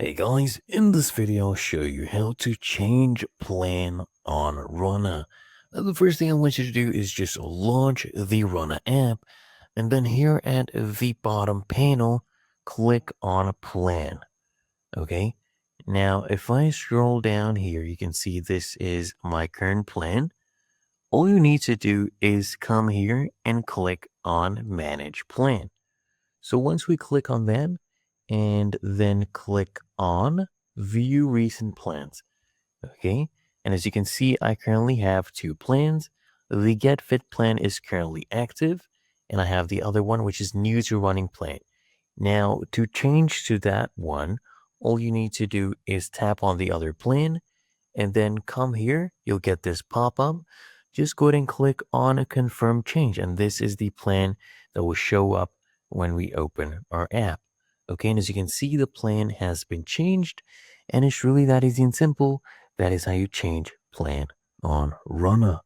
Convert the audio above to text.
Hey guys, in this video I'll show you how to change plan on Runna. Now, the first thing I want you to do is just launch the Runna app, and then here at the bottom panel, click on plan. Okay, now if I scroll down here, you can see this is my current plan. All you need to do is come here and click on manage plan. So once we click on that and then click on view recent plans, okay? And as you can see, I currently have two plans. The Get Fit plan is currently active, and I have the other one, which is new to running plan. Now, to change to that one, all you need to do is tap on the other plan and then come here. You'll get this pop up. Just go ahead and click on a confirm change. And this is the plan that will show up when we open our app. Okay, and as you can see, the plan has been changed, and it's really that easy and simple. That is how you change plan on Runner.